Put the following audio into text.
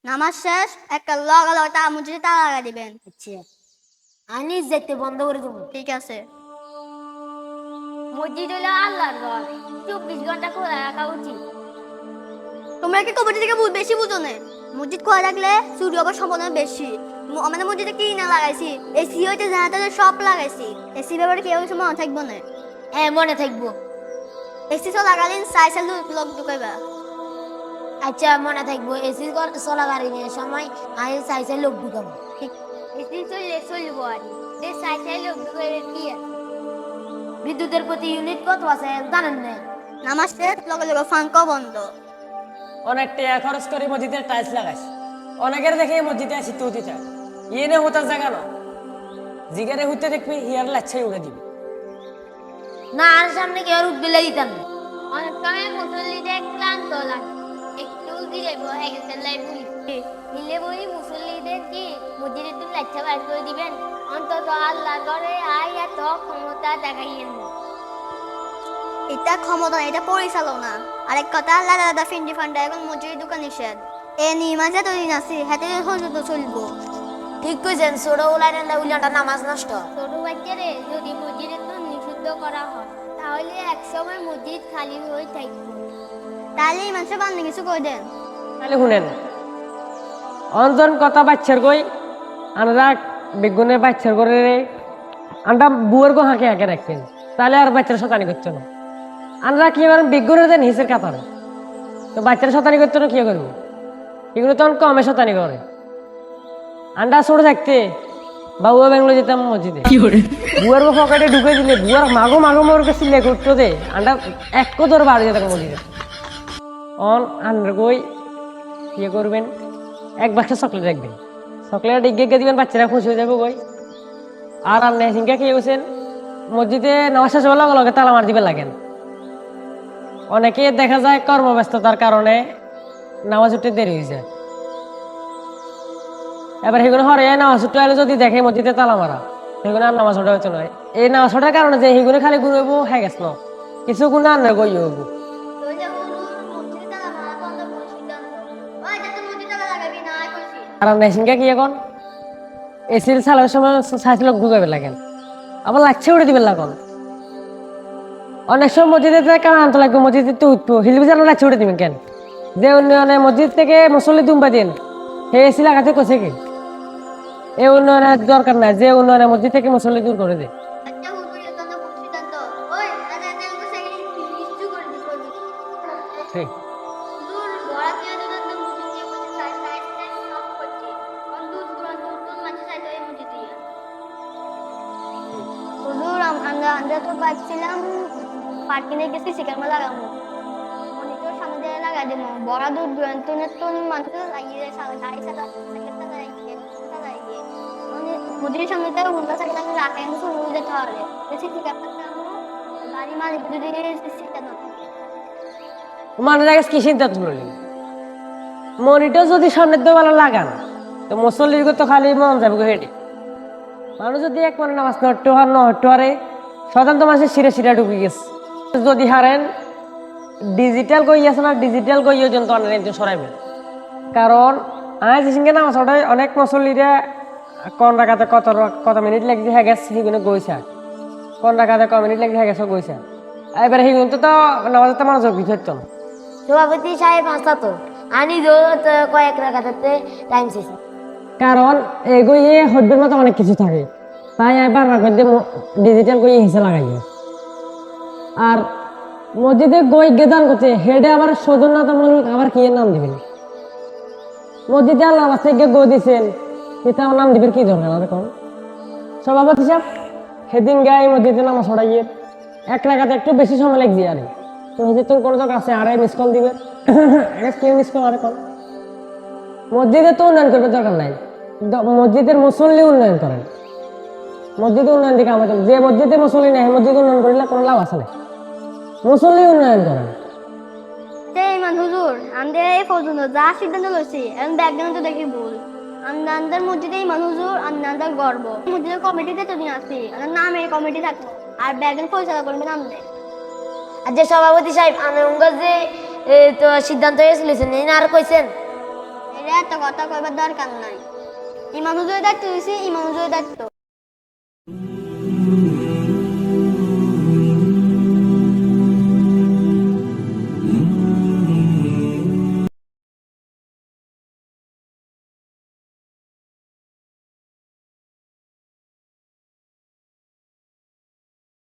নামাজ শেষ একটা লগা লগা তা মসজিদে তালা লাগা দিবেন। আচ্ছা, আমি যেতে বন্ধ করে দেবো। ঠিক আছে। মসজিদ হলো আল্লাহর ঘর, 24 ঘন্টা খোলা রাখা উচিত। তোমরা কি কমিটি থেকে বেশি বুঝো না? মসজিদ খোলা রাখলে চুরি হবার সম্ভাবনা বেশি। আমাদের মসজিদে কি না লাগাইছি, এসি হইতে জেনারেটর সব লাগাইছি। এসি ব্যাপারে কেউ কিছু মনে থাকবো না। হ্যাঁ, মনে থাকবো। এসি তো লাগালেন সাইসেল লোক ঢুকাইবা। আচ্ছা, মনে থাকবো। এসি চলাকালীন সময় আমি চাইছে লোক ঢুকাবো। এসি চললে চলবো আর যে সাইকেল লোক ঢুকে কি আছে? বিদ্যুতের প্রতি ইউনিট কত আছে জানেন না? নামাজ শেষ লগে লগে ফাঙ্কা বন্ধ। অনেক টাকা খরচ করে মসজিদে টাইলস লাগাইছে। অনেকের দেখে মসজিদে আসি তো হতে চায়, ইয়ে নে হতার জায়গা না। জিগারে হতে দেখবি হিয়ার লাচ্ছাই উড়ে দিবি। না, আর সামনে কেউ উঠবে দিতাম না। অনেক সময় মুসল্লিদের ক্লান্ত লাগে, একটু দিলে বহে গেছে লাইব্রেরি দিলে বলি মুসল্লিদের কি মসজিদে তুমি লাচ্ছা বার করে দিবেন? অন্তত আল্লাহ করে আয় এত ক্ষমতা দেখাইয়েন না। এটা ক্ষমতা না, এটা পরিচালনা। আরেক কথা, আল্লাহ দাদা ফিন্ডি ফান্ডা এখন মসজিদের দোকান নিষেধ। এ নিমাজ এতদিন আছি হাতে হজুত চলবো। ঠিক কইছেন, ছোট উলাটা নামাজ নষ্ট। ছোট বাচ্চারে যদি মসজিদে তো নিষিদ্ধ করা হয় তাহলে একসময় মসজিদ খালি হয়ে থাকবে। তাহলে এই মানুষের বান্ধব কিছু করে দেন। তাহলে শুনেন, অঞ্জন কথা বাচ্চার কই আমরা বেগুনের বাচ্চার করে আমরা বুয়ের গো হাঁকে হাঁকে রাখছেন, তাহলে আর বাচ্চারা শতানি করছে না। আমরা কি করেন বেগুনের দেন হিসের কাতারে, তো বাচ্চারা শতানি করছে না কি করবো? এগুলো তখন কমে শতানি করে। আন্ডা ছোট থাকতে বাবুয়া বেঙ্গলো যেতাম মসজিদে, বুয়ার পকেটে ঢুকে দিলে বুয়ার মাগো মাগো মোরকে সিলে করতো দে আন্ডা এক কদর বাড়ি যেতাম মসজিদে। অন আন্ডার কই ইয়ে করবেন, এক বাক্সে চকলেট রাখবেন, চকলেট ডিগে দিবেন, বাচ্চারা খুশি হয়ে যাবে কই। আর আপনি সিংকা কি বলছেন, মসজিদে নামাজ শেষ হওয়ার লগে লগে তালা মার দিবে লাগেন। অনেকে দেখা যায় কর্মব্যস্ততার কারণে নামাজ উঠতে দেরি হয়ে যায়। এবার সেগুলো হরে নামাজ উঠতে হলে যদি দেখে মসজিদে তালা মারা, সেগুলো আর নামাজ ওঠা হচ্ছে নয়। এই নামাজ ওঠার কারণে যে সেগুলো খালি ঘুরবো হ্যাঁ গেছ না, কিছু গুণ আর নয় গই হবো। আর আমরা সিংকা কি এখন এসির চালার সময় সাইজ লোক ঢুকাবে লাগেন, আবার লাগছে উঠে দিবেন লাগুন। অনেক সময় মসজিদে কেন আনতে লাগবে, মসজিদে তো উঠবো হিলবি জানো লাগছে উঠে দিবেন কেন? যে উন্নয়নে মসজিদ থেকে মুসল্লি দুম্বা দিন হে এসি লাগাতে কছে কি? এই উন্নয়নের দরকার নাই, যে উন্নয়নের মসজিদ থেকে মুসল্লি দূর করে দেয়। ঠিক আমরা তো পাচ্ছিলাম পার্কিংয়ে গেছি সেখানে লাগাবো, অনেকের সামনে দিয়ে লাগাই দেবো। বড় দূর দূরান্ত নতুন মানুষ লাগিয়ে গাড়ি চালা মজুরির সামনে তার হুন্ডা থাকে তাকে রাখেন শুরু যেতে হবে। গাড়ি মালিক যদি সিটটা না থাকে মানে জায়গায় কি চিন্তা করলেন, মনিটর যদি সামনের দেওয়ালা লাগান তো মুসল্লির তো খালি মন যাবে হেঁটে। মানুষ যদি এক মনে নামাজ নট্ট হার নহট্ট হারে সাধারণত মানুষের শিরে শিরা ঢুকে গেছে। যদি হারেন ডিজিটাল কই আছে না, ডিজিটাল কই ওজন তো অনেক একজন সরাইবেন। কারণ আজ সিংহে নামাজ ওঠায় অনেক মুসল্লিরা কোন রাখাতে কত মিনিট লাগছে হ্যাঁ গেছে সেগুলো গইছে, কোন রাখাতে ক মিনিট লাগছে হ্যাঁ গেছে গইছে। এবারে সেগুলো তো নামাজের তো মানুষ ভিতর তো না। সভাপতি সাহেব আসা তো আনি কয়েক রাখাতে টাইম শেষ। কারণ এগোয়ে হড্ডের মতো অনেক কিছু থাকে, তাই এবার ডিজিটাল করে হিসেবে লাগাই। আর মসজিদে গই গেদান করছে হেডে আবার সদন্যতামূলক আবার কি নাম দিবেন? মসজিদে আল্লাহ থেকে গো দিচ্ছেন, সেটা নাম দিবেন কি দরকার? এখন সভাপতি সাহেব সেদিন গায়ে মসজিদে নামাজ ছড়াইয়ে এক রাখাতে একটু বেশি সময় লাগছে। আরে তুমি তোর কোনো দরকার আছে আরে মিস কল দিবেন, কেউ মিস কল আরে কল। মসজিদে তো উন্নয়ন করবে দরকার নাই, মসজিদের মুসল্লি উন্নয়ন করেন। মসজিদে উন্নয়ন দিকে আমাদের যে মসজিদে মুসল্লি নেই মসজিদে উন্নয়ন করলে কোনো লাভ আছে না, মুসল্লি উন্নয়ন করেন। ইমান হুজুর আমাদের এই পর্যন্ত যা সিদ্ধান্ত লইছি এখন ব্যাকগ্রাউন্ড তো দেখি ভুল। আমাদের মসজিদে ইমান হুজুর আমাদের গর্ব। মসজিদের কমিটিতে তো দিন আসছি নামে কমিটি থাকবো আর ব্যাকগ্রাউন্ড পরিচালনা করবেন আমাদের। আর যে সভাপতি সাহেব আনন্দ যে তো সিদ্ধান্ত হয়েছিল আর কইছেন এটা এত কথা কইবার দরকার নাই ইমাম হুজুরের দায়িত্ব দিছি ইমাম হুজুরের দায়িত্ব